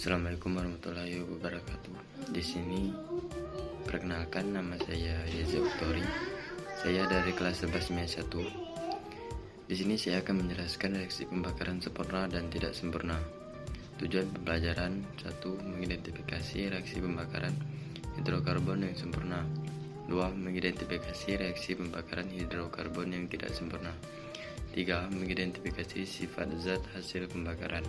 Assalamualaikum warahmatullahi wabarakatuh. Di sini perkenalkan, nama saya Yeza Uktori. Saya dari kelas 11 MIA 1. Di sini saya akan menjelaskan reaksi pembakaran sempurna dan tidak sempurna. Tujuan pembelajaran: 1. Mengidentifikasi reaksi pembakaran hidrokarbon yang sempurna. 2. Mengidentifikasi reaksi pembakaran hidrokarbon yang tidak sempurna. 3. Mengidentifikasi sifat zat hasil pembakaran.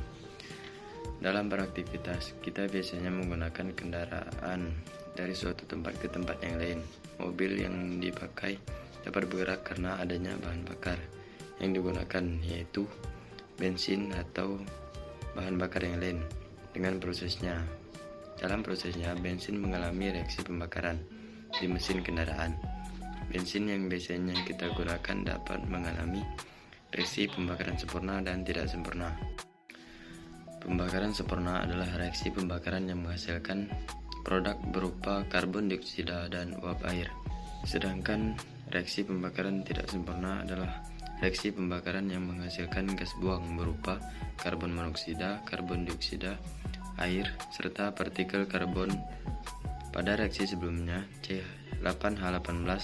Dalam beraktivitas, kita biasanya menggunakan kendaraan dari suatu tempat ke tempat yang lain. Mobil yang dipakai dapat bergerak karena adanya bahan bakar yang digunakan, yaitu bensin atau bahan bakar yang lain. Dalam prosesnya, bensin mengalami reaksi pembakaran di mesin kendaraan. Bensin yang biasanya kita gunakan dapat mengalami reaksi pembakaran sempurna dan tidak sempurna. Pembakaran sempurna adalah reaksi pembakaran yang menghasilkan produk berupa karbon dioksida dan uap air. Sedangkan reaksi pembakaran tidak sempurna adalah reaksi pembakaran yang menghasilkan gas buang berupa karbon monoksida, karbon dioksida, air, serta partikel karbon. Pada reaksi sebelumnya, C8H18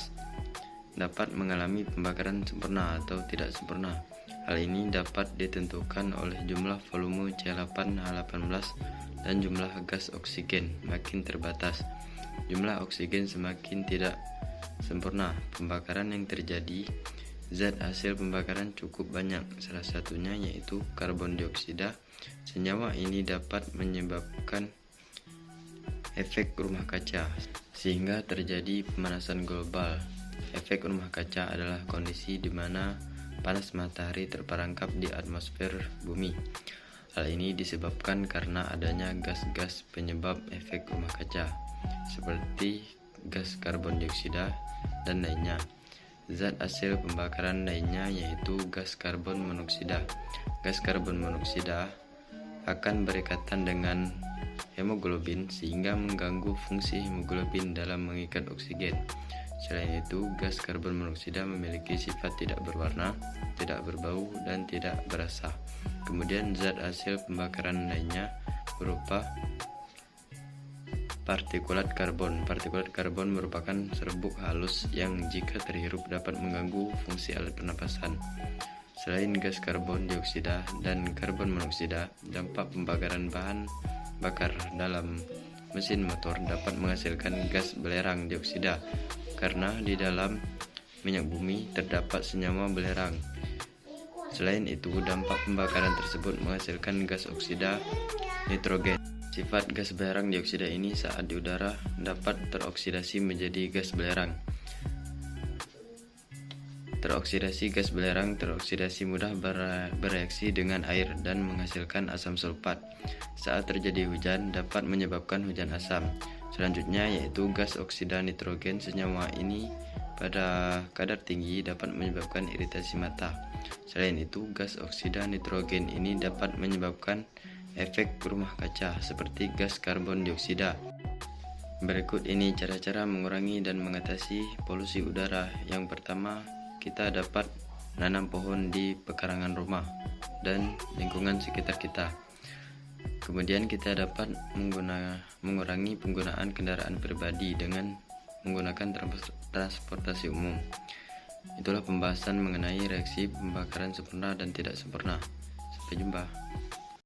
dapat mengalami pembakaran sempurna atau tidak sempurna. Hal ini dapat ditentukan oleh jumlah volume C8H18 dan jumlah gas oksigen makin terbatas. Jumlah oksigen semakin tidak sempurna pembakaran yang terjadi. Zat hasil pembakaran cukup banyak, salah satunya yaitu karbon dioksida. Senyawa ini dapat menyebabkan efek rumah kaca sehingga terjadi pemanasan global. Efek rumah kaca adalah kondisi di mana panas matahari terperangkap di atmosfer bumi. Hal ini disebabkan karena adanya gas-gas penyebab efek rumah kaca, seperti gas karbon dioksida dan lainnya. Zat hasil pembakaran lainnya yaitu gas karbon monoksida. Gas karbon monoksida akan berikatan dengan hemoglobin sehingga mengganggu fungsi hemoglobin dalam mengikat oksigen. Selain itu, gas karbon monoksida memiliki sifat tidak berwarna, tidak berbau, dan tidak berasa. Kemudian zat hasil pembakaran lainnya berupa partikulat karbon. Partikulat karbon merupakan serbuk halus yang jika terhirup dapat mengganggu fungsi alat pernapasan. Selain gas karbon dioksida dan karbon monoksida, dampak pembakaran bahan bakar dalam mesin motor dapat menghasilkan gas belerang dioksida karena di dalam minyak bumi terdapat senyawa belerang. Selain itu, dampak pembakaran tersebut menghasilkan gas oksida nitrogen. Sifat gas belerang dioksida ini saat di udara dapat teroksidasi menjadi gas belerang. Teroksidasi mudah bereaksi dengan air dan menghasilkan asam sulfat. Saat terjadi hujan dapat menyebabkan hujan asam. Selanjutnya yaitu gas oksida nitrogen. Senyawa ini pada kadar tinggi dapat menyebabkan iritasi mata. Selain itu, gas oksida nitrogen ini dapat menyebabkan efek rumah kaca seperti gas karbon dioksida. Berikut ini cara-cara mengurangi dan mengatasi polusi udara. Yang pertama, kita dapat menanam pohon di pekarangan rumah dan lingkungan sekitar kita. Kemudian kita dapat mengurangi penggunaan kendaraan pribadi dengan menggunakan transportasi umum. Itulah pembahasan mengenai reaksi pembakaran sempurna dan tidak sempurna. Sampai jumpa.